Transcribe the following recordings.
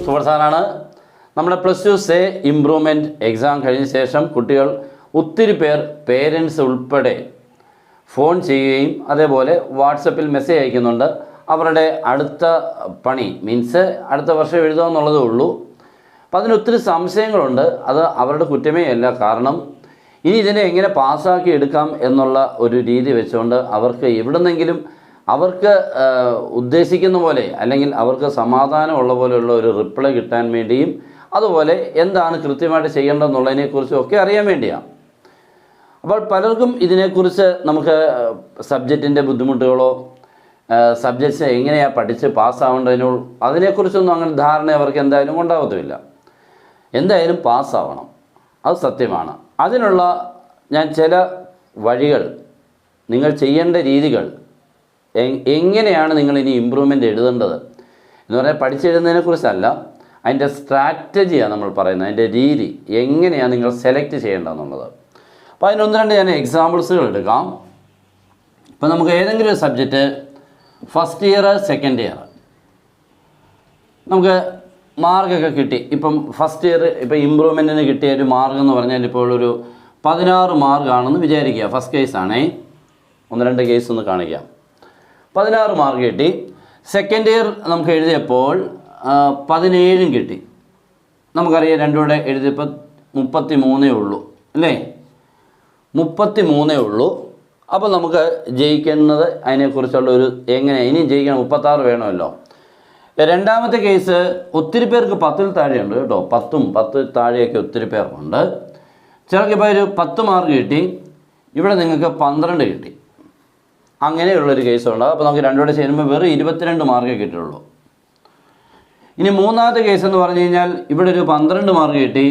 സുവർസാറാണ്. നമ്മുടെ +2 say improvement exam കഴിഞ്ഞ ശേഷം കുട്ടികൾ ഒത്തിരി പേർ പേരൻസ് ഉൾപ്പെടെ ഫോൺ ചെയ്യുകയും അതേപോലെ വാട്സപ്പിൽ മെസ്സേജ് അയക്കുന്നുണ്ട്. അവരുടെ അടുത്ത പണി മീൻസ് അടുത്ത വർഷം എഴുതുമെന്നുള്ളതേ ഉള്ളൂ. അപ്പം അതിനൊത്തിരി സംശയങ്ങളുണ്ട്. അത് അവരുടെ കുറ്റമേ അല്ല. കാരണം ഇനി ഇതിനെ എങ്ങനെ പാസ്സാക്കി എടുക്കാം എന്നുള്ള ഒരു രീതി വെച്ചുകൊണ്ട് അവർക്ക് എവിടുന്നെങ്കിലും അവർക്ക് ഉദ്ദേശിക്കുന്ന പോലെ അല്ലെങ്കിൽ അവർക്ക് സമാധാനമുള്ള പോലെയുള്ള ഒരു റിപ്ലൈ കിട്ടാൻ വേണ്ടിയും അതുപോലെ എന്താണ് കൃത്യമായിട്ട് ചെയ്യേണ്ടതെന്നുള്ളതിനെക്കുറിച്ചും ഒക്കെ അറിയാൻ വേണ്ടിയാണ്. അപ്പോൾ പലർക്കും ഇതിനെക്കുറിച്ച് നമുക്ക് സബ്ജക്റ്റിൻ്റെ ബുദ്ധിമുട്ടുകളോ സബ്ജക്ട്സ് എങ്ങനെയാണ് പഠിച്ച് പാസ്സാവേണ്ടതിനോ അതിനെക്കുറിച്ചൊന്നും അങ്ങനെ ധാരണ അവർക്ക് എന്തായാലും ഉണ്ടാകത്തുമില്ല. എന്തായാലും പാസ്സാവണം, അത് സത്യമാണ്. അതിനുള്ള ഞാൻ ചില വഴികൾ, നിങ്ങൾ ചെയ്യേണ്ട രീതികൾ, എങ്ങനെയാണ് നിങ്ങളിനി ഇമ്പ്രൂവ്മെൻ്റ് എഴുതേണ്ടത് എന്ന് പറഞ്ഞാൽ പഠിച്ചെഴുതുന്നതിനെക്കുറിച്ചല്ല, അതിൻ്റെ സ്ട്രാറ്റജിയാണ് നമ്മൾ പറയുന്നത്, അതിൻ്റെ രീതി എങ്ങനെയാണ് നിങ്ങൾ സെലക്ട് ചെയ്യേണ്ടതെന്നുള്ളത്. അപ്പോൾ അതിനൊന്ന് രണ്ട് ഞാൻ എക്സാമ്പിൾസുകൾ എടുക്കാം. ഇപ്പോൾ നമുക്ക് ഏതെങ്കിലും ഒരു subject first year second year നമുക്ക് മാർക്കൊക്കെ കിട്ടി. ഇപ്പം ഫസ്റ്റ് ഇയർ ഇപ്പോൾ ഇമ്പ്രൂവ്മെൻറ്റിന് കിട്ടിയ ഒരു മാർക്ക് എന്ന് പറഞ്ഞാൽ ഇപ്പോൾ ഒരു 16 മാർക്കാണെന്ന് വിചാരിക്കുക. ഫസ്റ്റ് കേസാണേ, ഒന്ന് രണ്ട് കേസ് ഒന്ന് കാണിക്കാം. 16 മാർക്ക് കിട്ടി. സെക്കൻഡ് ഇയർ നമുക്ക് എഴുതിയപ്പോൾ 17 കിട്ടി. നമുക്കറിയാം രണ്ടും കൂടെ എഴുതിയപ്പോൾ 33 ഉള്ളൂ അല്ലേ, 33 ഉള്ളൂ. അപ്പോൾ നമുക്ക് ജയിക്കുന്നത് അതിനെക്കുറിച്ചുള്ള ഒരു എങ്ങനെ ഇനിയും ജയിക്കണം, 36 വേണമല്ലോ. രണ്ടാമത്തെ കേസ് ഒത്തിരി പേർക്ക് 10 താഴെയുണ്ട് കേട്ടോ, 10 താഴെയൊക്കെ ഒത്തിരി പേർക്കുണ്ട്. ചിലർക്കിപ്പോൾ ഒരു 10 മാർക്ക് കിട്ടി, ഇവിടെ നിങ്ങൾക്ക് 12 കിട്ടി, അങ്ങനെയുള്ളൊരു കേസുണ്ട്. അപ്പോൾ നമുക്ക് രണ്ടുകൂടെ ചേരുമ്പോൾ വെറും 22 മാർക്കേ കിട്ടുള്ളൂ. ഇനി മൂന്നാമത്തെ കേസ് എന്ന് പറഞ്ഞു കഴിഞ്ഞാൽ ഇവിടെ ഒരു 12 മാർക്ക് കിട്ടി,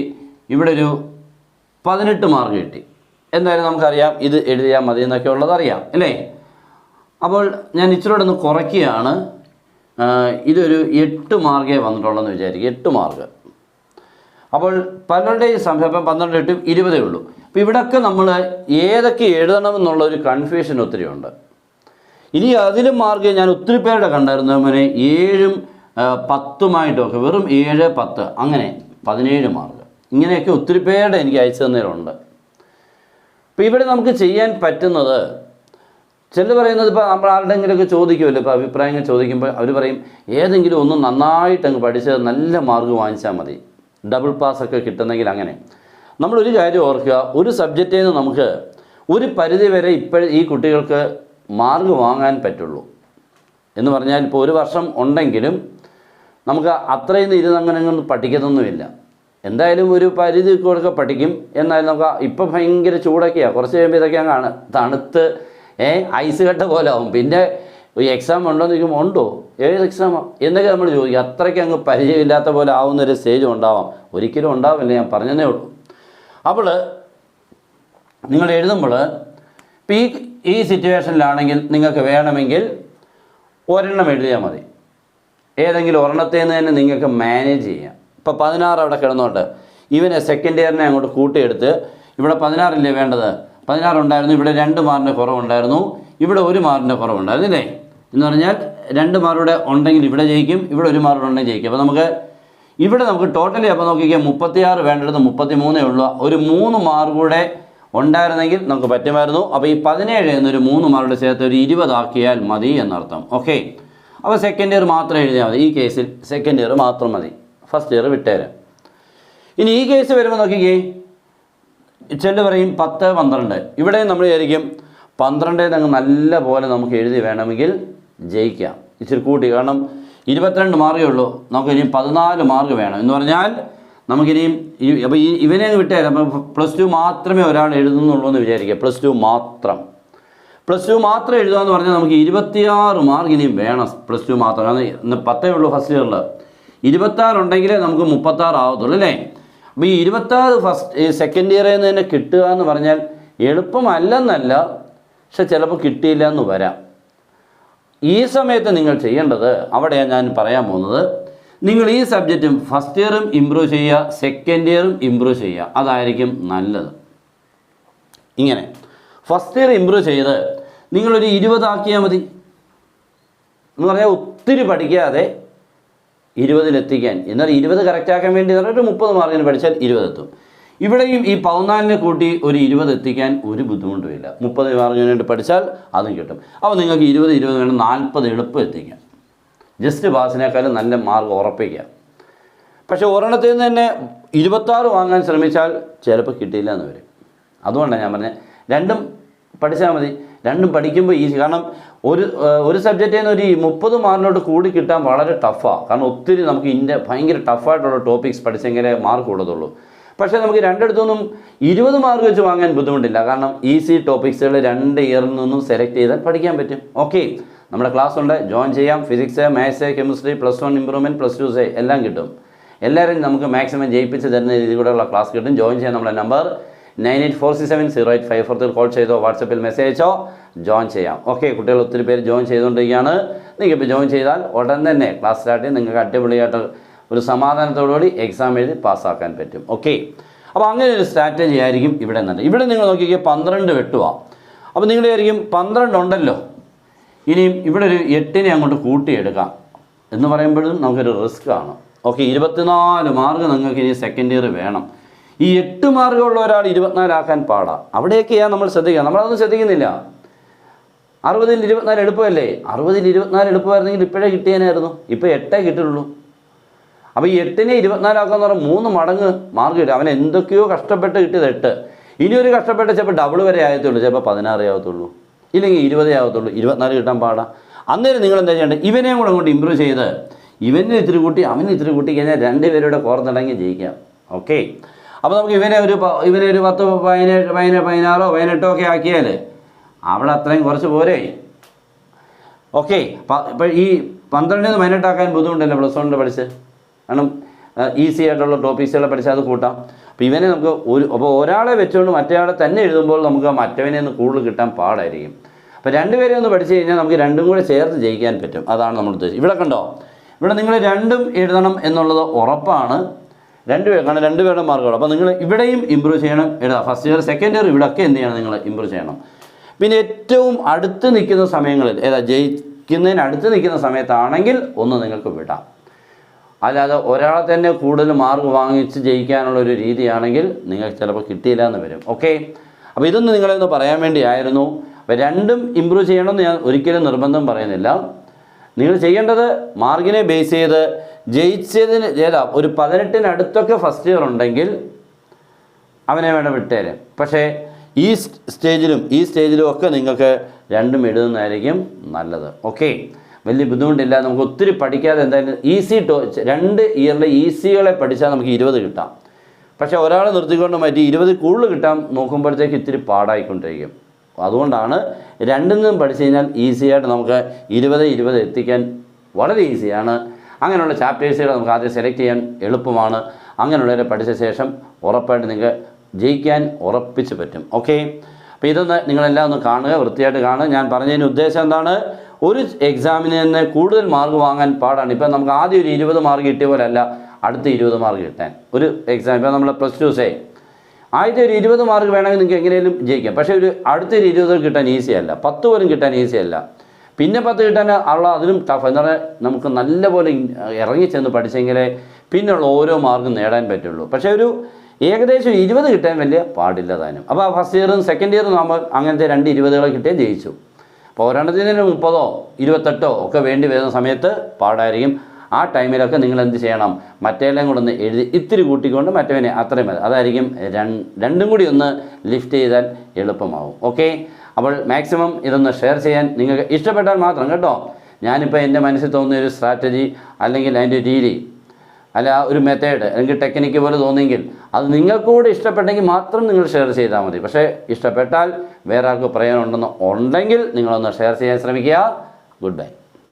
ഇവിടെ ഒരു 18 മാർക്ക് കിട്ടി. എന്തായാലും നമുക്കറിയാം ഇത് എഴുതിയാൽ മതി എന്നൊക്കെ ഉള്ളത് അറിയാം അല്ലേ. അപ്പോൾ ഞാൻ ഇച്ചിരൂടെ ഒന്ന് കുറയ്ക്കുകയാണ്. ഇതൊരു 8 മാർക്കേ വന്നിട്ടുള്ളതെന്ന് വിചാരിക്കും, 8 മാർക്ക്. അപ്പോൾ പലരുടെയും സംശയം 12 8 20 ഉള്ളൂ. അപ്പോൾ ഇവിടെയൊക്കെ നമ്മൾ ഏതൊക്കെ എഴുതണമെന്നുള്ളൊരു കൺഫ്യൂഷൻ ഒത്തിരി ഉണ്ട്. ഇനി അതിലും മാർക്ക് ഞാൻ ഒത്തിരി പേരുടെ കണ്ടായിരുന്നു, അങ്ങനെ 7ഉം 10ഉമായിട്ടൊക്കെ വെറും 7 10 അങ്ങനെ 17 മാർക്ക്, ഇങ്ങനെയൊക്കെ ഒത്തിരി പേരുടെ എനിക്ക് അയച്ചു തന്നതിലുണ്ട്. അപ്പോൾ ഇവിടെ നമുക്ക് ചെയ്യാൻ പറ്റുന്നത്, ചിലർ പറയുന്നത് ഇപ്പോൾ നമ്മൾ ആരുടെയെങ്കിലുമൊക്കെ ചോദിക്കുമല്ലോ, ഇപ്പോൾ അഭിപ്രായങ്ങൾ ചോദിക്കുമ്പോൾ അവർ പറയും ഏതെങ്കിലും ഒന്ന് നന്നായിട്ടങ്ങ് പഠിച്ച് നല്ല മാർക്ക് വാങ്ങിച്ചാൽ മതി, ഡബിൾ പാസ്സൊക്കെ കിട്ടുന്നെങ്കിൽ. അങ്ങനെ നമ്മളൊരു കാര്യം ഓർക്കുക, ഒരു സബ്ജക്റ്റിൽ നിന്ന് നമുക്ക് ഒരു പരിധി വരെ ഈ കുട്ടികൾക്ക് മാർക്ക് വാങ്ങാൻ പറ്റുള്ളൂ. എന്ന് പറഞ്ഞാൽ ഇപ്പോൾ ഒരു വർഷം ഉണ്ടെങ്കിലും നമുക്ക് അത്രയും ഇരുന്നങ്ങനെ പഠിക്കുന്നൊന്നുമില്ല. എന്തായാലും ഒരു പരിധി കൊടുക്കെ പഠിക്കും. എന്നാലും നമുക്ക് ഇപ്പം ഭയങ്കര ചൂടൊക്കെയാണ്, കുറച്ച് കഴിയുമ്പോൾ ഇതൊക്കെ അങ്ങ് തണുത്ത് ഐസ് കട്ട പോലെ ആവും. പിന്നെ എക്സാം ഉണ്ടോ എന്ന് ചോദിക്കുമ്പോൾ ഉണ്ടോ, ഏത് എക്സാമാണ് എന്നൊക്കെ നമ്മൾ ചോദിക്കും. അത്രയ്ക്ക് അങ്ങ് പരിചയമില്ലാത്ത പോലെ ആവുന്നൊരു സ്റ്റേജ് ഉണ്ടാവാം, ഒരിക്കലും ഉണ്ടാവില്ല, ഞാൻ പറഞ്ഞതേ ഉള്ളൂ. അപ്പോൾ നിങ്ങൾ എഴുതുമ്പോൾ ഇപ്പോൾ ഈ സിറ്റുവേഷനിലാണെങ്കിൽ നിങ്ങൾക്ക് വേണമെങ്കിൽ ഒരെണ്ണം എഴുതിയാൽ മതി, ഏതെങ്കിലും ഒരെണ്ണത്തിൽ നിന്ന് തന്നെ നിങ്ങൾക്ക് മാനേജ് ചെയ്യാം. ഇപ്പോൾ 16 അവിടെ കിടന്നോട്ട് ഇവനെ സെക്കൻഡ് ഇയറിനെ അങ്ങോട്ട് കൂട്ടിയെടുത്ത് ഇവിടെ 16 വേണ്ടത്, 16 ഉണ്ടായിരുന്നു, ഇവിടെ 2 മാർക്കിൻ്റെ കുറവുണ്ടായിരുന്നു, ഇവിടെ 1 മാർക്കിൻ്റെ കുറവുണ്ടായിരുന്നില്ലേ. എന്ന് പറഞ്ഞാൽ 2 മാർക്കൂടെ ഉണ്ടെങ്കിൽ ഇവിടെ ജയിക്കും, ഇവിടെ 1 മാർക്ക് ഉണ്ടെങ്കിൽ ജയിക്കും. അപ്പോൾ നമുക്ക് ടോട്ടലി അപ്പോൾ നോക്കിക്കാൻ 36 വേണ്ടത് 33 ഉള്ളൂ. ഒരു 3 മാർക്ക് കൂടെ ഉണ്ടായിരുന്നെങ്കിൽ നമുക്ക് പറ്റുമായിരുന്നു. അപ്പോൾ ഈ 17 എന്നൊരു 3 മാർക്കുടെ ചേർത്ത് ഒരു 20 ആക്കിയാൽ മതി എന്നർത്ഥം. ഓക്കെ, അപ്പോൾ സെക്കൻഡ് ഇയർ മാത്രം എഴുതിയാൽ മതി. ഈ കേസിൽ സെക്കൻഡ് ഇയർ മാത്രം മതി, ഫസ്റ്റ് ഇയർ വിട്ടേരാം. ഇനി ഈ കേസ് വരുമ്പോൾ നോക്കിക്കേ, ചില പറയും 10 12, ഇവിടെ നമ്മൾ വിചാരിക്കും 12 അങ്ങ് നല്ല പോലെ നമുക്ക് എഴുതി വേണമെങ്കിൽ ജയിക്കാം, ഇച്ചിരി കൂട്ടി. കാരണം 22 മാർക്കേ ഉള്ളൂ, നമുക്ക് ഇനിയും 14 മാർക്ക് വേണം. എന്ന് പറഞ്ഞാൽ നമുക്കിനിയും അപ്പോൾ ഇവനെ അങ്ങ് വിട്ടേരാം. അപ്പോൾ +2 മാത്രമേ ഒരാൾ എഴുതുന്നുള്ളൂ എന്ന് വിചാരിക്കുക, +2 മാത്രം എഴുതുക എന്ന് പറഞ്ഞാൽ നമുക്ക് 26 മാർക്ക് ഇനിയും വേണം. +2 മാത്രം, കാരണം 10 ഉള്ളൂ ഫസ്റ്റ് ഇയറിൽ, 26 ഉണ്ടെങ്കിലേ നമുക്ക് 36 ആവത്തുള്ളൂ അല്ലേ. അപ്പോൾ ഈ 26 സെക്കൻഡ് ഇയറിൽ നിന്ന് തന്നെ കിട്ടുക എന്ന് പറഞ്ഞാൽ എളുപ്പമല്ലെന്നല്ല, പക്ഷെ ചിലപ്പോൾ കിട്ടിയില്ല എന്ന് വരാം. ഈ സമയത്ത് നിങ്ങൾ ചെയ്യേണ്ടത്, അവിടെയാണ് ഞാൻ പറയാൻ പോകുന്നത്, നിങ്ങൾ ഈ സബ്ജക്റ്റും ഫസ്റ്റ് ഇയറും ഇമ്പ്രൂവ് ചെയ്യുക, സെക്കൻഡ് ഇയറും ഇമ്പ്രൂവ് ചെയ്യുക, അതായിരിക്കും നല്ലത്. ഇങ്ങനെ ഫസ്റ്റ് ഇയർ ഇമ്പ്രൂവ് ചെയ്ത് നിങ്ങളൊരു 20 ആക്കിയാൽ മതി. എന്ന് പറഞ്ഞാൽ ഒത്തിരി പഠിക്കാതെ 20 എന്നാൽ 20 കറക്റ്റാക്കാൻ വേണ്ടി ഒരു 30 മാർക്കിന് പഠിച്ചാൽ 20 എത്തും. ഇവിടെയും ഈ 14 കൂട്ടി ഒരു 20 എത്തിക്കാൻ ഒരു ബുദ്ധിമുട്ടുമില്ല. 30 മാർക്കിന് വേണ്ടി പഠിച്ചാൽ അതും കിട്ടും. അപ്പോൾ നിങ്ങൾക്ക് 20 വേണം 40 എളുപ്പം എത്തിക്കാം. ജസ്റ്റ് പാസിനേക്കാളും നല്ല മാർക്ക് ഉറപ്പിക്കാം. പക്ഷേ ഒരെണ്ണത്തിൽ നിന്ന് തന്നെ 26 വാങ്ങാൻ ശ്രമിച്ചാൽ ചിലപ്പോൾ കിട്ടിയില്ല എന്ന് വരും. അതുകൊണ്ടാണ് ഞാൻ പറഞ്ഞത് രണ്ടും പഠിച്ചാൽ മതി. രണ്ടും പഠിക്കുമ്പോൾ ഈസി. കാരണം ഒരു സബ്ജക്റ്റിൽ നിന്ന് ഒരു 30 മാർക്കിലോട്ട് കൂടി കിട്ടാൻ വളരെ ടഫാണ്. കാരണം ഒത്തിരി നമുക്ക് ഭയങ്കര ടഫായിട്ടുള്ള ടോപ്പിക്സ് പഠിച്ചെങ്കിലേ മാർക്ക് കൂടത്തുള്ളൂ. പക്ഷേ നമുക്ക് രണ്ടിടത്തുനിന്നും 20 മാർക്ക് വെച്ച് വാങ്ങാൻ ബുദ്ധിമുട്ടില്ല. കാരണം ഈസി ടോപ്പിക്സുകൾ 2 ഇയറിൽ നിന്നും സെലക്ട് ചെയ്താൽ പഠിക്കാൻ പറ്റും. ഓക്കെ, നമ്മുടെ ക്ലാസ് ഉണ്ട്, ജോയിൻ ചെയ്യാം. ഫിസിക്സ്, മാത്സ്, കെമിസ്ട്രി, +1 ഇമ്പ്രൂവ്മെൻറ്റ്, +2 എല്ലാം കിട്ടും. എല്ലാവരും നമുക്ക് മാക്സിമം ജയിപ്പിച്ച് തരുന്ന രീതിയിലൂടെയുള്ള ക്ലാസ് കിട്ടും. ജോയിൻ ചെയ്യാൻ നമ്മുടെ നമ്പർ 9846708543 കോൾ ചെയ്തോ വാട്സപ്പിൽ മെസ്സേജ് അയച്ചോ ജോയിൻ ചെയ്യാം. ഓക്കെ, കുട്ടികൾ ഒത്തിരി പേര് ജോയിൻ ചെയ്തുകൊണ്ടിരിക്കുകയാണ്. നിങ്ങൾക്കിപ്പോൾ ജോയിൻ ചെയ്താൽ ഉടൻ തന്നെ ക്ലാസ് സ്റ്റാർട്ട് ചെയ്ത് നിങ്ങൾക്ക് അടിപൊളിയായിട്ട് ഒരു സമാധാനത്തോടുകൂടി എക്സാം എഴുതി പാസ്സാക്കാൻ പറ്റും. ഓക്കെ, അപ്പോൾ അങ്ങനെ ഒരു സ്ട്രാറ്റജി ആയിരിക്കും ഇവിടെ നല്ലത്. ഇവിടെ നിങ്ങൾ നോക്കിയാൽ 12 വെട്ടുക. അപ്പോൾ നിങ്ങൾ വിചാരിക്കും 12 ഉണ്ടല്ലോ, ഇനിയും ഇവിടെ ഒരു 8നെ അങ്ങോട്ട് കൂട്ടിയെടുക്കാം എന്ന് പറയുമ്പോഴും നമുക്കൊരു റിസ്ക് ആണ്. ഓക്കെ, 24 മാർക്ക് നിങ്ങൾക്ക് ഇനി സെക്കൻഡ് ഇയർ വേണം. ഈ 8 മാർക്കുള്ള ഒരാൾ 24 ആക്കാൻ പാടാം. അവിടെയൊക്കെയാണ് നമ്മൾ ശ്രദ്ധിക്കുക. നമ്മളതൊന്നും ശ്രദ്ധിക്കുന്നില്ല. 60ൽ 24 എളുപ്പമല്ലേ? 60ൽ 24 എളുപ്പമായിരുന്നെങ്കിൽ ഇപ്പോഴേ കിട്ടിയേനായിരുന്നു. ഇപ്പോൾ 8 കിട്ടുള്ളൂ. അപ്പോൾ ഈ 8നെ 24 ആക്കാന്ന് പറഞ്ഞാൽ 3 മടങ്ങ് മാർക്ക് കിട്ടും. അവൻ എന്തൊക്കെയോ കഷ്ടപ്പെട്ട് കിട്ടിയത് 8. ഇനി ഒരു കഷ്ടപ്പെട്ട് ചിലപ്പോൾ ഡബിൾ വരെ ആകത്തുള്ളൂ, ചിലപ്പോൾ 16 ആകത്തുള്ളൂ, ഇല്ലെങ്കിൽ 20 ആകത്തുള്ളൂ. 24 കിട്ടാൻ പാടാം. അന്നേരം നിങ്ങൾ എന്താ ചെയ്യേണ്ടത്? ഇവനെയും കൂടെ അങ്ങോട്ട് ഇമ്പ്രൂവ് ചെയ്ത് ഇവന് ഇത്തിരി കൂട്ടി അവന് ഇത്തിരി കൂട്ടി കഴിഞ്ഞാൽ 2 പേരുടെ കോർത്തിടങ്ങി ജയിക്കാം. ഓക്കെ, അപ്പോൾ നമുക്ക് ഇവനെ ഒരു 10, 17, 16, 18 ഒക്കെ ആക്കിയാൽ അവിടെ അത്രയും കുറച്ച് പോരെ. ഓക്കെ, ഇപ്പോൾ ഈ 12 നിന്ന് 18 ആക്കാൻ ബുദ്ധിമുട്ടല്ലേ +1 പഠിച്ച്? കാരണം ഈസി ആയിട്ടുള്ള ടോപ്പിക്സുകളെ പഠിച്ചാൽ അത് കൂട്ടാം. അപ്പോൾ ഇവനെ നമുക്ക് അപ്പോൾ ഒരാളെ വെച്ചുകൊണ്ട് മറ്റേയാളെ തന്നെ എഴുതുമ്പോൾ നമുക്ക് മറ്റവനെ ഒന്ന് കൂടുതൽ കിട്ടാൻ പാടായിരിക്കും. അപ്പോൾ 2 പേരെ ഒന്ന് പഠിച്ചു കഴിഞ്ഞാൽ നമുക്ക് 2ഉം കൂടെ ചേർത്ത് ജയിക്കാൻ പറ്റും. അതാണ് നമ്മൾ ഉദ്ദേശിച്ചത്. ഇവിടെ കണ്ടോ, ഇവിടെ നിങ്ങൾ 2ഉം എഴുതണം എന്നുള്ളത് ഉറപ്പാണ്. 2 പേർ, കാരണം 2 പേരുടെ മാർക്കുകൾ. അപ്പോൾ നിങ്ങൾ ഇവിടെയും ഇമ്പ്രൂവ് ചെയ്യണം, എഴുതാം. ഫസ്റ്റ് ഇയർ, സെക്കൻഡ് ഇയർ ഇവിടെയൊക്കെ എന്ത് ചെയ്യണം? നിങ്ങൾ ഇമ്പ്രൂവ് ചെയ്യണം. പിന്നെ ഏറ്റവും അടുത്ത് നിൽക്കുന്ന സമയങ്ങളിൽ, ജയിക്കുന്നതിന് അടുത്ത് നിൽക്കുന്ന സമയത്താണെങ്കിൽ ഒന്ന് നിങ്ങൾക്ക് വിടാം. അല്ലാതെ ഒരാളെ തന്നെ കൂടുതൽ മാർക്ക് വാങ്ങിച്ച് ജയിക്കാനുള്ളൊരു രീതിയാണെങ്കിൽ നിങ്ങൾക്ക് ചിലപ്പോൾ കിട്ടിയില്ല എന്ന് വരും. ഓക്കെ, അപ്പോൾ ഇതൊന്ന് നിങ്ങളൊന്ന് പറയാൻ വേണ്ടിയായിരുന്നു. അപ്പോൾ 2ഉം ഇമ്പ്രൂവ് ചെയ്യണമെന്ന് ഞാൻ ഒരിക്കലും നിർബന്ധം പറയുന്നില്ല. നിങ്ങൾ ചെയ്യേണ്ടത് മാർക്കിനെ ബേസ് ചെയ്ത് ജയിച്ചതിന് ഒരു 18-നടുത്തൊക്കെ ഫസ്റ്റ് ഇയർ ഉണ്ടെങ്കിൽ അവനെ വേണം വിട്ടേരെ. പക്ഷേ ഈ സ്റ്റേജിലും ഒക്കെ നിങ്ങൾക്ക് 2ഉം എഴുതുന്നതായിരിക്കും നല്ലത്. ഓക്കെ, വലിയ ബുദ്ധിമുട്ടില്ല. നമുക്ക് ഒത്തിരി പഠിക്കാതെ എന്തായാലും 2 ഇയറിലെ ഈസികളെ പഠിച്ചാൽ നമുക്ക് 20 കിട്ടാം. പക്ഷേ ഒരാളെ നിർത്തിക്കൊണ്ട് മാറ്റി 20 കൂടുതൽ കിട്ടാൻ നോക്കുമ്പോഴത്തേക്ക് ഇത്തിരി പാടായിക്കൊണ്ടിരിക്കും. അതുകൊണ്ടാണ് 2ൽ നിന്നും പഠിച്ചു കഴിഞ്ഞാൽ ഈസിയായിട്ട് നമുക്ക് 20 എത്തിക്കാൻ വളരെ ഈസിയാണ്. അങ്ങനെയുള്ള ചാപ്റ്റേഴ്സുകൾ നമുക്ക് ആദ്യം സെലക്ട് ചെയ്യാൻ എളുപ്പമാണ്. അങ്ങനെയുള്ളവരെ പഠിച്ച ശേഷം ഉറപ്പായിട്ട് നിങ്ങൾക്ക് ജയിക്കാൻ ഉറപ്പിച്ച് പറ്റും. ഓക്കെ, അപ്പോൾ ഇതൊന്ന് നിങ്ങളെല്ലാം ഒന്ന് കാണുക, വൃത്തിയായിട്ട് കാണുക. ഞാൻ പറഞ്ഞതിന് ഉദ്ദേശം എന്താണ്? ഒരു എക്സാമിന് തന്നെ കൂടുതൽ മാർക്ക് വാങ്ങാൻ പാടാണ്. ഇപ്പം നമുക്ക് ആദ്യം ഒരു 20 മാർക്ക് കിട്ടിയ പോലെ അല്ല അടുത്ത 20 മാർക്ക് കിട്ടാൻ. ഒരു എക്സാം ഇപ്പോൾ നമ്മൾ +2 ആദ്യത്തെ ഒരു 20 മാർക്ക് വേണമെങ്കിൽ നിങ്ങൾക്ക് എങ്ങനെയും ജയിക്കാം. പക്ഷേ അടുത്തൊരു 20 കിട്ടാൻ ഈസി അല്ല, 10 പോലും കിട്ടാൻ ഈസി അല്ല. പിന്നെ 10 കിട്ടാൻ അതിലും ടഫ്. എന്ന് പറഞ്ഞാൽ നമുക്ക് നല്ലപോലെ ഇറങ്ങിച്ചെന്ന് പഠിച്ചെങ്കിലേ പിന്നെയുള്ള ഓരോ മാർക്കും നേടാൻ പറ്റുള്ളൂ. പക്ഷേ ഏകദേശം 20 കിട്ടാൻ വലിയ പാടില്ല താനും. അപ്പോൾ ഫസ്റ്റ് ഇയറും സെക്കൻഡ് ഇയറും നമ്മൾ അങ്ങനത്തെ 2 20കളെ കിട്ടിയാൽ ജയിച്ചു. അപ്പോൾ ഒരെണ്ണത്തിന് 30, 28 ഒക്കെ വേണ്ടി വരുന്ന സമയത്ത് പാടായിരിക്കും. ആ ടൈമിലൊക്കെ നിങ്ങൾ എന്ത് ചെയ്യണം? മറ്റേല്ലാം കൂടെ ഒന്ന് എഴുതി ഇത്തിരി കൂട്ടിക്കൊണ്ട് മറ്റവനെ അത്രയും മതി. അതായിരിക്കും 2ഉം കൂടി ഒന്ന് ലിഫ്റ്റ് ചെയ്താൽ എളുപ്പമാവും. ഓക്കെ, അപ്പോൾ മാക്സിമം ഇതൊന്ന് ഷെയർ ചെയ്യാൻ നിങ്ങൾക്ക് ഇഷ്ടപ്പെട്ടാൽ മാത്രം കേട്ടോ. ഞാനിപ്പോൾ എൻ്റെ മനസ്സിൽ തോന്നിയ ഒരു സ്ട്രാറ്റജി അല്ലെങ്കിൽ അതിൻ്റെ രീതി അല്ല ഒരു മെത്തേഡ് അല്ലെങ്കിൽ ടെക്നിക്ക് പോലെ തോന്നിയെങ്കിൽ അത് നിങ്ങൾക്കൂടെ ഇഷ്ടപ്പെട്ടെങ്കിൽ മാത്രം നിങ്ങൾ ഷെയർ ചെയ്താൽ മതി. പക്ഷേ ഇഷ്ടപ്പെട്ടാൽ വേറെ ആൾക്ക് പറയാനുണ്ടെന്ന് ഉണ്ടെങ്കിൽ നിങ്ങളൊന്ന് ഷെയർ ചെയ്യാൻ ശ്രമിക്കുക. Good bye.